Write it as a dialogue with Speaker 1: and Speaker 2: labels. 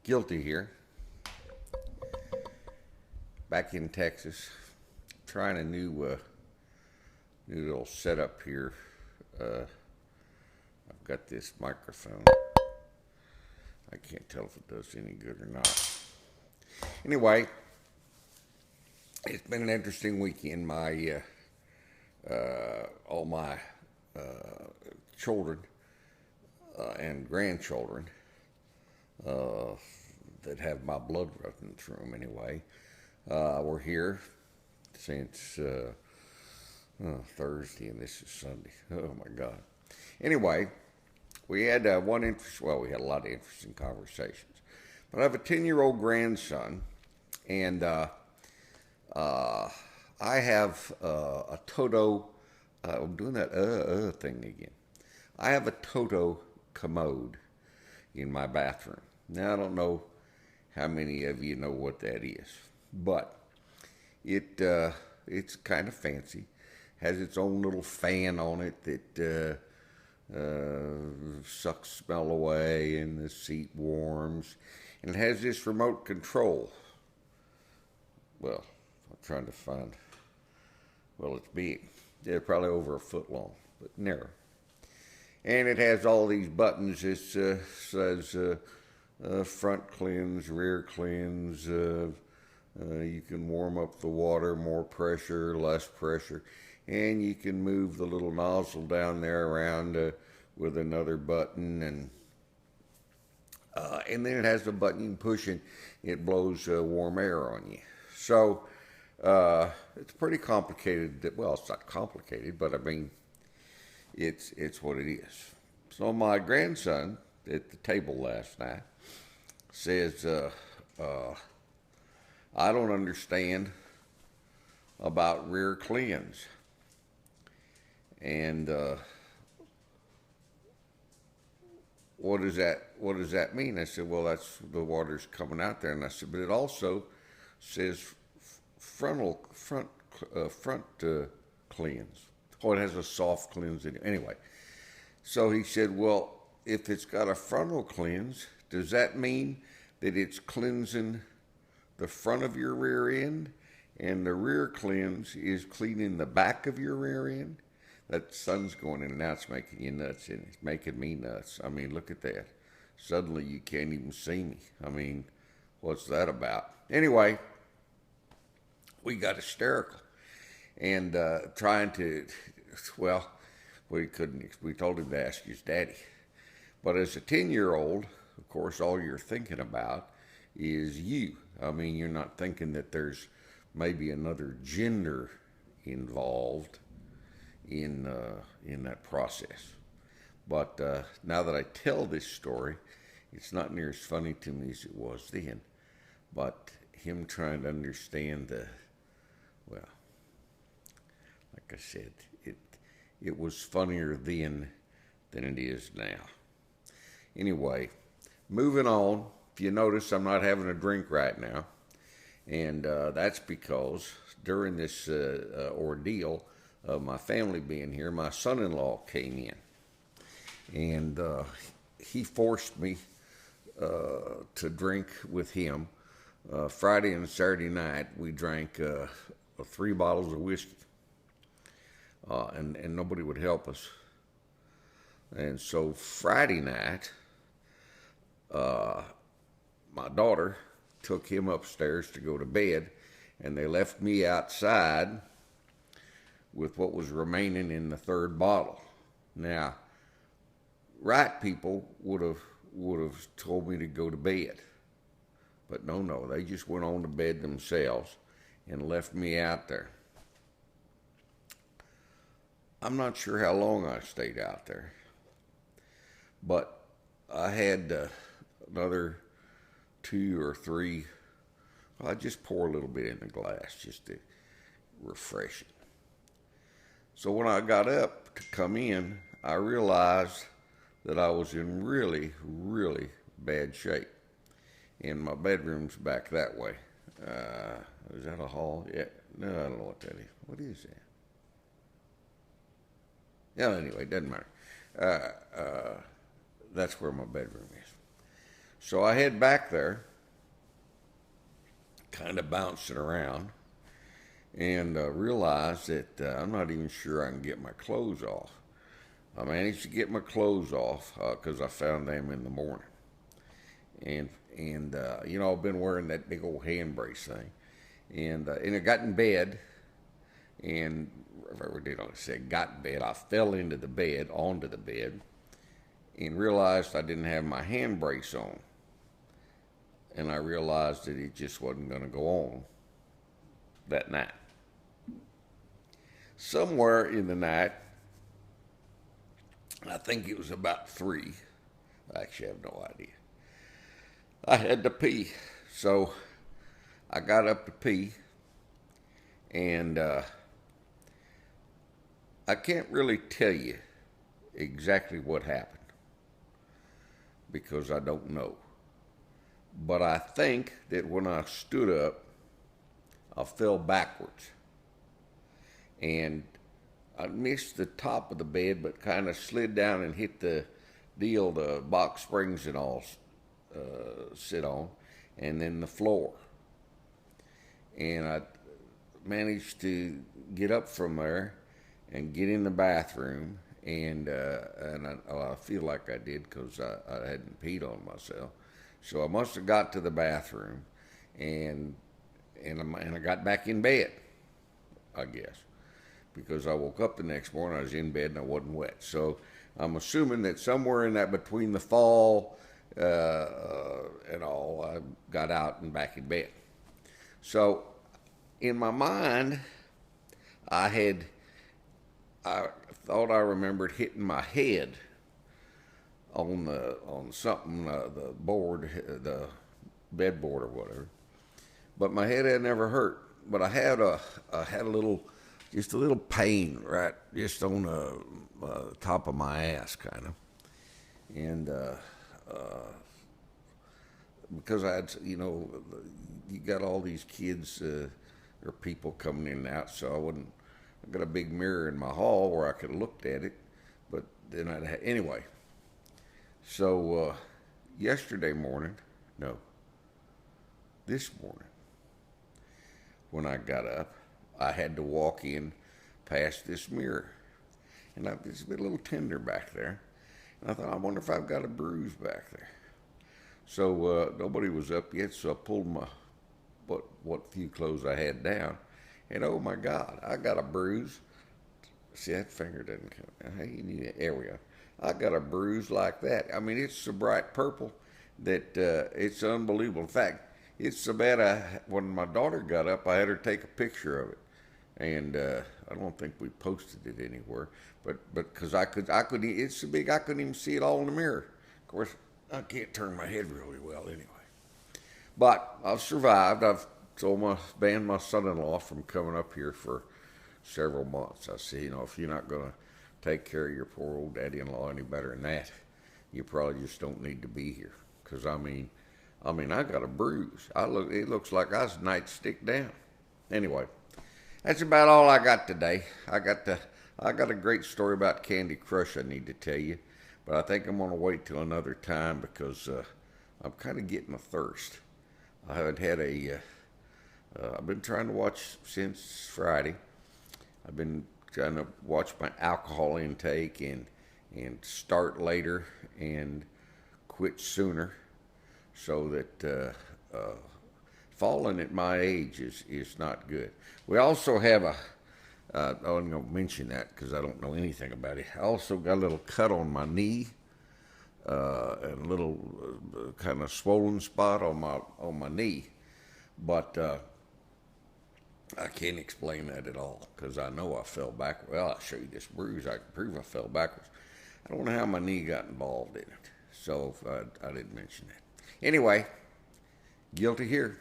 Speaker 1: Gilty here, back in Texas, trying a new little setup here. I've got this microphone. I can't tell if it does any good or not. Anyway, it's been an interesting weekend. All my children and grandchildren uh, that have my blood running through them anyway. We're here since Thursday, and this is Sunday. Oh my God. Anyway, we had we had a lot of interesting conversations. But I have a 10-year-old grandson, and I have a Toto. I'm doing that thing again. I have a Toto commode in my bathroom. Now, I don't know how many of you know what that is, but it's kind of fancy. Has its own little fan on it that sucks smell away, and the seat warms, and it has this remote control. Well, I'm trying to find. Well, it's big. They're probably over a foot long, but narrow. And it has all these buttons. It says front cleanse, rear cleanse. You can warm up the water, more pressure, less pressure. And you can move the little nozzle down there around with another button. And then it has the button you can push, and it blows warm air on you. So it's pretty complicated. Well, it's not complicated, but I mean, it's what it is. So my grandson at the table last night says, I don't understand about rear cleanse. And what does that mean? I said, well, that's the water's coming out there. And I said, but it also says front cleanse. Oh, it has a soft cleanse in it. Anyway, so he said, well, if it's got a frontal cleanse, does that mean that it's cleansing the front of your rear end, and the rear cleanse is cleaning the back of your rear end? That sun's going in and out. It's making you nuts, and it's making me nuts. I mean, look at that. Suddenly you can't even see me. I mean, what's that about? Anyway, we got hysterical and trying to, well, we couldn't. We told him to ask his daddy. But as a 10-year-old, of course, all you're thinking about is you. I mean, you're not thinking that there's maybe another gender involved in that process. But now that I tell this story, it's not near as funny to me as it was then. But him trying to understand well, like I said, it was funnier then than it is now. Anyway, moving on. If you notice, I'm not having a drink right now, and that's because during this ordeal of my family being here, my son-in-law came in, and he forced me to drink with him. Friday and Saturday night, we drank 3 bottles of whiskey, and nobody would help us. And so Friday night, my daughter took him upstairs to go to bed, and they left me outside with what was remaining in the 3rd bottle. Now, right people would have told me to go to bed, but no, they just went on to bed themselves and left me out there. I'm not sure how long I stayed out there, but I had another 2 or 3. Well, I just pour a little bit in the glass just to refresh it. So when I got up to come in, I realized that I was in really, really bad shape. And my bedroom's back that way. Is that a hall? Yeah. No, I don't know what that is. What is that? Yeah, anyway, it doesn't matter. That's where my bedroom is. So I head back there, kind of bouncing around, and realized that I'm not even sure I can get my clothes off. I managed to get my clothes off because I found them in the morning. And you know, I've been wearing that big old hand brace thing. And I got in bed, and whatever did I say, got in bed. I fell into the bed, onto the bed, and realized I didn't have my hand brace on. And I realized that it just wasn't going to go on that night. Somewhere in the night, I think it was about 3. I actually have no idea. I had to pee. So I got up to pee, and I can't really tell you exactly what happened because I don't know. But I think that when I stood up, I fell backwards. And I missed the top of the bed, but kind of slid down and hit the deal, the box springs and all sit on, and then the floor. And I managed to get up from there and get in the bathroom, and I feel like I did because I hadn't peed on myself. So I must have got to the bathroom, and I got back in bed, I guess, because I woke up the next morning, I was in bed and I wasn't wet. So I'm assuming that somewhere in that between the fall and all, I got out and back in bed. So in my mind, I thought I remembered hitting my head on something, the board, the bed board or whatever. But my head had never hurt. But I had a just a little pain right just on the top of my ass, kind of. And because I had, you know, you got all these kids or people coming in and out, so I got a big mirror in my hall where I could have looked at it. But then anyway. So this morning, when I got up, I had to walk in past this mirror. And it's a little tender back there. And I thought, I wonder if I've got a bruise back there. So nobody was up yet, so I pulled my what few clothes I had down. And oh my God, I got a bruise. See, that finger doesn't come. There we go. I got a bruise like that. I mean, it's so bright purple that it's unbelievable. In fact, it's so bad when my daughter got up, I had her take a picture of it. And I don't think we posted it anywhere. But because I could, it's so big I couldn't even see it all in the mirror. Of course, I can't turn my head really well anyway. But I've survived. I've banned my son-in-law from coming up here for several months. I said, you know, if you're not going to take care of your poor old daddy-in-law any better than that, you probably just don't need to be here. Because I mean, I got a bruise. It looks like I was nightstick down. Anyway, that's about all I got today. I got a great story about Candy Crush I need to tell you, but I think I'm going to wait till another time because I'm kind of getting a thirst. I haven't had I've been trying to watch since Friday. I've been trying to watch my alcohol intake and start later and quit sooner, so that falling at my age is not good. We also have I'm going to mention that because I don't know anything about it. I also got a little cut on my knee and a little kind of swollen spot on my knee, but I can't explain that at all because I know I fell backwards. Well, I'll show you this bruise. I can prove I fell backwards. I don't know how my knee got involved in it, so I didn't mention that. Anyway, Guilty here.